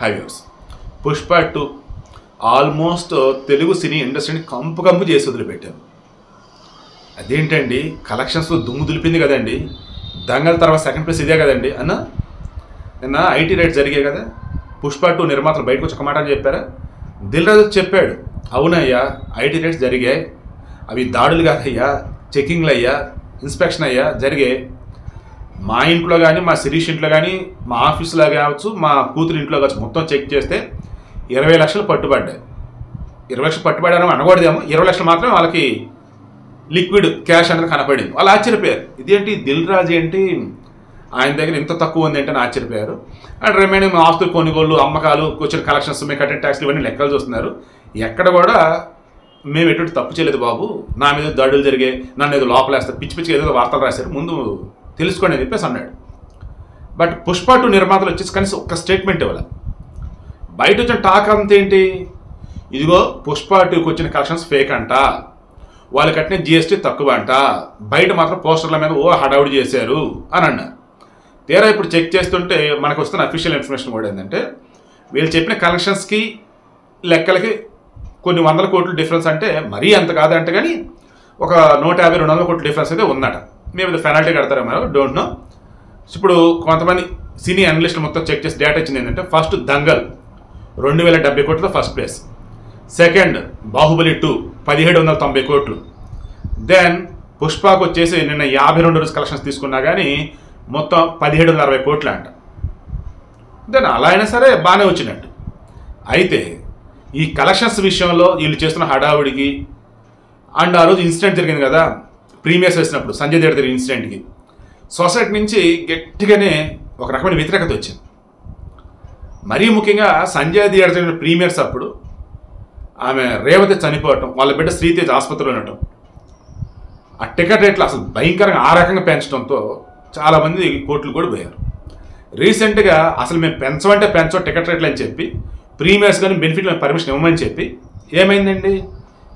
Highways Pushpa 2 almost Telugu సినీ ఇండస్ట్రీని కంపు చేసి వదిలిపెట్టారు. అదేంటండి, కలెక్షన్స్ దుమ్ము దులిపింది కదండి. దంగల్ తర్వాత సెకండ్ ప్లేస్ ఇదే కదండి అన్న. నిన్న ఐటీ రేట్ జరిగాయి కదా, పుష్ప 2 నిర్మాతలు బయటకు వచ్చి ఒక మాట అని చెప్పారా? దిల్ రాజు చెప్పాడు, అవునయ్యా ఐటీ రేట్స్ జరిగాయి, అవి దాడులు కాదయ్యా, చెకింగ్లు అయ్యా, ఇన్స్పెక్షన్ అయ్యా జరిగాయి. మా ఇంట్లో కానీ, మా శిరీష్ ఇంట్లో కానీ, మా ఆఫీసులో కావచ్చు, మా కూతురు ఇంట్లో కావచ్చు, మొత్తం చెక్ చేస్తే 20 లక్షలు పట్టుబడ్డాయి. 20 లక్షలు పట్టుబడ్డారని అనకూడదేమో, 20 లక్షలు మాత్రమే వాళ్ళకి లిక్విడ్ క్యాష్ అనేది కనపడింది. వాళ్ళు ఆశ్చర్యపోయారు, ఇదేంటి దిల్ రాజు ఏంటి ఆయన దగ్గర ఇంత తక్కువ ఉంది అంటే ఆశ్చర్యపోయారు. అండ్ రిమైనింగ్ ఆస్తులు కొనుగోలు, అమ్మకాలు, వచ్చిన కలెక్షన్స్, మేము కట్టిన ట్యాక్స్లు ఇవన్నీ లెక్కలు చూస్తున్నారు. ఎక్కడ కూడా మేము ఎటువంటి తప్పు చేయలేదు బాబు, నా మీద దాడులు జరిగాయి, నన్ను ఏదో లోపలేస్తారు, పిచ్చి పిచ్చిగా ఏదో వార్తలు రాశారు, ముందు తెలుసుకోండి అని చెప్పేసి అన్నాడు. బట్ పుష్ప 2 నిర్మాతలు వచ్చేసి కనీసం ఒక్క స్టేట్మెంట్ ఇవ్వాలి. బయట వచ్చిన టాక్ అంతేంటి, ఇదిగో పుష్ప 2కి వచ్చిన కలెక్షన్స్ ఫేక్ అంట, వాళ్ళు కట్టిన జిఎస్టీ తక్కువ అంట, బయట మాత్రం పోస్టర్ల మీద హడావుడి చేశారు అని అన్నారు. తీరా ఇప్పుడు చెక్ చేస్తుంటే మనకు వస్తున్న అఫీషియల్ ఇన్ఫర్మేషన్ కూడా ఏంటంటే, వీళ్ళు చెప్పిన కలెక్షన్స్కి లెక్కలకి కొన్ని 100 కోట్ల డిఫరెన్స్, అంటే మరీ అంత కాదంటే కానీ ఒక 150-200 కోట్ల డిఫరెన్స్ అయితే ఉందట. మేము ఇది పెనాల్టీ కడతారేమో, డోంట్ నో. ఇప్పుడు కొంతమంది సినీ అనలిస్టులు మొత్తం చెక్ చేసి డేటా ఇచ్చింది ఏంటంటే, ఫస్ట్ దంగల్ 2070 కోట్లతో ఫస్ట్ ప్లేస్, సెకండ్ బాహుబలి 2 1790 కోట్లు, దెన్ పుష్పకు వచ్చేసి నిన్న 52 రోజు కలెక్షన్స్ తీసుకున్నా కానీ మొత్తం 1760 కోట్లు అంట. దెన్ అలా అయినా సరే బాగానే వచ్చినట్టు. అయితే ఈ కలెక్షన్స్ విషయంలో వీళ్ళు చేస్తున్న హడావుడికి, అండ్ ఆ రోజు ఇన్సిడెంట్ జరిగింది కదా ప్రీమియర్స్ వేసినప్పుడు సంజయ్ దేవ్ దగ్గర ఇన్సిడెంట్కి, సొసైటీ నుంచి గట్టిగానే ఒక రకమైన వ్యతిరేకత వచ్చింది. మరీ ముఖ్యంగా సంజయ్ దేవ్ జరిగిన ప్రీమియర్స్ అప్పుడు ఆమె రేవతి చనిపోవటం, వాళ్ళ బిడ్డ శ్రీతేజ్ ఆసుపత్రిలో ఉండటం, ఆ టికెట్ రేట్లు అసలు భయంకరంగా ఆ రకంగా పెంచడంతో చాలామంది కోట్లు కూడా పోయారు. రీసెంట్గా అసలు మేము పెంచమంటే పెంచం టికెట్ రేట్లు అని చెప్పి ప్రీమియర్స్ కానీ బెనిఫిట్లు పర్మిషన్ ఇవ్వమని చెప్పి ఏమైందండి,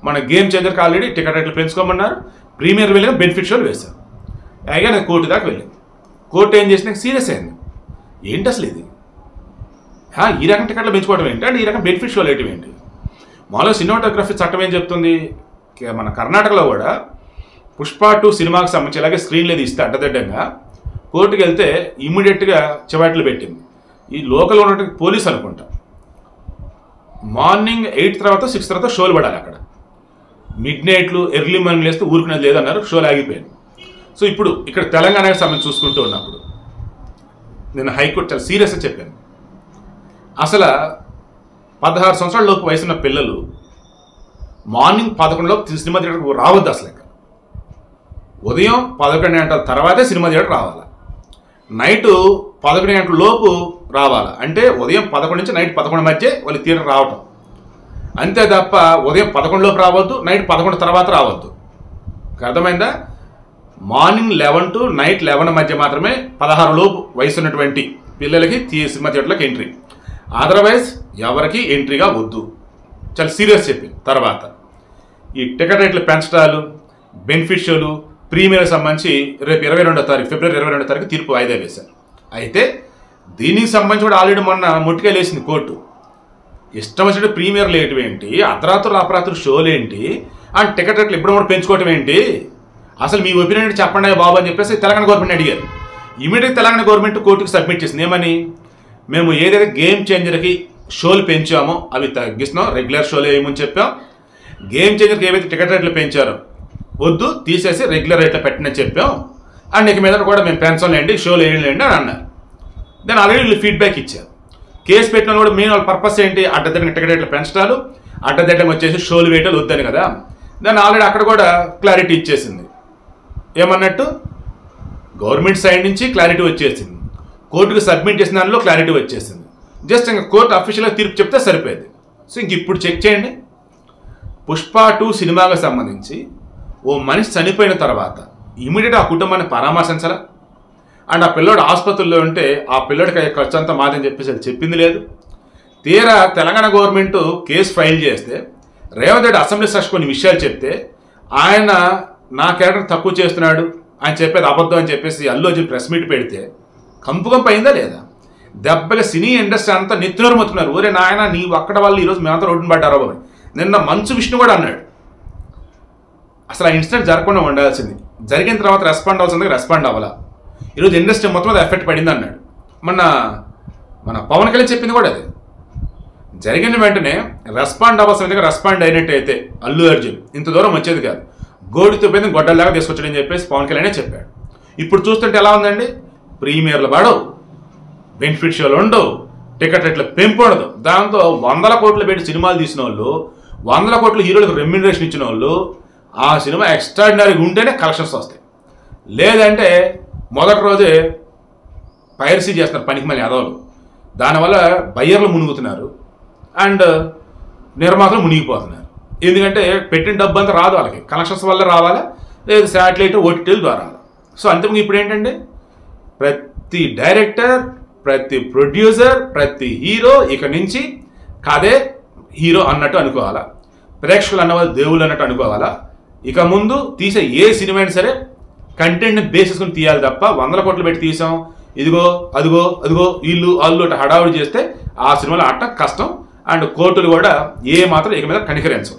మన గేమ్ చేంజర్కి ఆల్రెడీ టికెట్ రేట్లు పెంచుకోమన్నారు, ప్రీమియర్ వెళ్ళిన బెనిఫిట్ షోలు వేశారు. అయిగా నేను కోర్టు దాకా వెళ్ళింది. కోర్టు ఏం చేసినా సీరియస్ అయింది, ఏంటి అసలు ఇది, ఈ రకం టికెట్లు పెంచుకోవడం ఏంటి అంటే ఈ రకం బెనిఫిట్ షోలు వేయటం ఏంటి. మామూలుగా సినిమాటోగ్రఫీ చట్టం ఏం చెప్తుంది, మన కర్ణాటకలో కూడా పుష్ప 2 సినిమాకి సంబంధించి ఇలాగే స్క్రీన్ లేదు ఇస్తే అడ్డదిడ్డంగా కోర్టుకు వెళ్తే ఇమ్మీడియట్గా చివాట్లు పెట్టింది. ఈ లోకల్ ఉన్నటువంటి పోలీస్ అనుకుంటా, మార్నింగ్ 8 తర్వాత 6 తర్వాత షోలు పడాలి అక్కడ, మిడ్ నైట్లు ఎర్లీ మార్నింగ్ లేస్తే ఊరుకునేది లేదన్నారు, షోలు ఆగిపోయింది. సో ఇప్పుడు ఇక్కడ తెలంగాణకి సంబంధించి చూసుకుంటూ ఉన్నప్పుడు నేను హైకోర్టు చాలా సీరియస్గా చెప్పాను, అసలు 16 సంవత్సరాల లోపు వయసున్న పిల్లలు మార్నింగ్ 11 లోపు సినిమా థియేటర్కి రావద్దు. అసలు ఇంకా ఉదయం 11 గంటల తర్వాతే సినిమా థియేటర్ రావాలి, నైటు 11 గంటల లోపు రావాలి. అంటే ఉదయం 11 నుంచి నైట్ 11 మధ్య వాళ్ళు థియేటర్ రావటం, అంతే తప్ప ఉదయం 11 లోపు రావద్దు, నైట్ 11 తర్వాత రావద్దు. అర్థమైందా? మార్నింగ్ 11 to నైట్ 11 మధ్య మాత్రమే 16 లోపు వయసు ఉన్నటువంటి పిల్లలకి సినిమా థియేటర్లోకి ఎంట్రీ, అదర్వైజ్ ఎవరికి ఎంట్రీగా వద్దు. చాలా సీరియస్ చెప్పింది. తర్వాత ఈ టికెట్ రేట్లు పెంచడాలు, బెనిఫిట్ షోలు, ప్రీమియర్ సంబంధించి రేపు 22వ తారీఖు ఫిబ్రవరి 22వ తారీఖు తీర్పు వాయిదా వేశారు. అయితే దీనికి సంబంధించి కూడా ఆల్రెడీ మొన్న ముట్టికాయలు వేసింది కోర్టు. ఇష్టం వచ్చినట్టు ప్రీమియర్లు వేయటం ఏంటి, అర్ధరాత్రులు అపరాత్రులు షోలు ఏంటి, అండ్ టికెట్ రేట్లు ఎప్పుడు కూడా పెంచుకోవటం ఏంటి, అసలు మీ ఒపీనియన్ చెప్పండి బాబు అని చెప్పేసి తెలంగాణ గవర్నమెంట్ అడిగారు. ఇమీడియట్ తెలంగాణ గవర్నమెంట్ కోర్టుకు సబ్మిట్ చేసింది. ఏమని, మేము ఏదైతే గేమ్ చేంజర్కి షోలు పెంచామో అవి తగ్గిస్తున్నాం, రెగ్యులర్ షోలు వేయమని చెప్పాం, గేమ్ చేంజర్కి ఏవైతే టికెట్ రేట్లు పెంచారో వద్దు తీసేసి రెగ్యులర్ రేట్లో పెట్టినని చెప్పాం, అండ్ ఇక మీద కూడా మేము పెంచలేండి, షోలు వేయలేండి అని అన్నారు. దాన్ని ఆల్రెడీ వీళ్ళు ఫీడ్బ్యాక్ ఇచ్చారు. కేసు పెట్టిన కూడా మెయిన్ వాళ్ళ పర్పస్ ఏంటి, అడ్డదిడ్డంగా టికెట్ రేట్లు పెంచడాలు, అడ్డదిడ్డంగా వచ్చేసి షోలు వేయటాలు వద్దని కదా. దాన్ని ఆల్రెడీ అక్కడ కూడా క్లారిటీ ఇచ్చేసింది. ఏమన్నట్టు గవర్నమెంట్ సైడ్ నుంచి క్లారిటీ వచ్చేసింది, కోర్టుకు సబ్మిట్ చేసిన దానిలో క్లారిటీ వచ్చేసింది. జస్ట్ ఇంకా కోర్టు అఫీషియల్గా తీర్పు చెప్తే సరిపోయేది. సో ఇంక ఇప్పుడు చెక్ చేయండి, పుష్ప 2 సినిమాకి సంబంధించి ఓ మనిషి చనిపోయిన తర్వాత ఇమీడియట్ ఆ కుటుంబాన్ని పరామర్శించాలా, అండ్ ఆ పిల్లోడు ఆసుపత్రిలో ఉంటే ఆ పిల్లోడికి ఖర్చు అంతా మాదని చెప్పేసి అది చెప్పింది లేదు. తీరా తెలంగాణ గవర్నమెంట్ కేసు ఫైల్ చేస్తే రేవంత్ రెడ్డి అసెంబ్లీ సెషన్ కొన్ని విషయాలు చెప్తే ఆయన నా క్యారెక్టర్ తక్కువ చేస్తున్నాడు అని చెప్పేది అబద్ధం అని చెప్పేసి అల్లు అర్జున్ ప్రెస్ మీట్ పెడితే కంపు అయిందా లేదా? దెబ్బగా సినీ ఇండస్ట్రీ అంతా నెత్తినోరు మొత్తున్నారు. ఓరే నాయన నీ ఒక్కడ వాళ్ళు ఈరోజు మేమంతా రోడ్డున పడ్డారో బాబు. నిన్న మంచు విష్ణు కూడా అన్నాడు అసలు ఆ ఇన్సిడెంట్ జరగకుండా ఉండాల్సింది, జరిగిన తర్వాత రెస్పాండ్ అవ్వాల్సింది, రెస్పాండ్ అవ్వాలా. ఈరోజు ఇండస్ట్రీ మొత్తం మీద ఎఫెక్ట్ పడింది అన్నాడు. మన పవన్ కళ్యాణ్ చెప్పింది కూడా అదే. జరిగిన వెంటనే రెస్పాండ్ అవ్వాల్సిందిగా రెస్పాండ్ అయినట్టయితే అల్లు అర్జున్ ఇంత దూరం వచ్చేది కాదు, గోడితో పోయింది గొడ్డల్లాగా తీసుకొచ్చాడని చెప్పేసి పవన్ కళ్యాణే చెప్పాడు. ఇప్పుడు చూస్తుంటే ఎలా ఉందండి, ప్రీమియర్లు పడవు, బెనిఫిట్ షోలు ఉండవు, టికెట్ రేట్ల పెంపు ఉండదు. దాంతో 100 కోట్లు పెట్టి సినిమాలు తీసిన వాళ్ళు, 100 కోట్లు హీరోలకు రెమ్యునరేషన్ ఇచ్చిన వాళ్ళు ఆ సినిమా ఎక్స్ట్రాడినరీగా ఉంటేనే కలెక్షన్స్ వస్తాయి. లేదంటే మొదటి రోజే పైరసీ చేస్తున్నారు పనికిమాలిన యాదవులు. దానివల్ల బయ్యర్లు మునుగుతున్నారు అండ్ నిర్మాతలు మునిగిపోతున్నారు. ఎందుకంటే పెట్టిన డబ్బు అంతా రాదు వాళ్ళకి, కలెక్షన్స్ వల్ల రావాలా, లేదు శాటిలైట్ ఓటీటీల ద్వారా. సో అంతకు ఇప్పుడు ఏంటంటే ప్రతి డైరెక్టర్, ప్రతి ప్రొడ్యూసర్, ప్రతి హీరో ఇక నుంచి కాదే హీరో అన్నట్టు అనుకోవాలా, ప్రేక్షకులు అన్నవాళ్ళు దేవుళ్ళు అన్నట్టు అనుకోవాలా. ఇక ముందు తీసే ఏ సినిమా అయినా సరే కంటెంట్ని బేసిస్కొని తీయాలి తప్ప 100 కోట్లు పెట్టి తీసాం ఇదిగో అదిగో అదిగో వీళ్ళు వాళ్ళు హడావుడి చేస్తే ఆ సినిమాలో ఆడటం కష్టం. అండ్ కోర్టులు కూడా ఏ మాత్రం ఇక మీద కనికరించవు.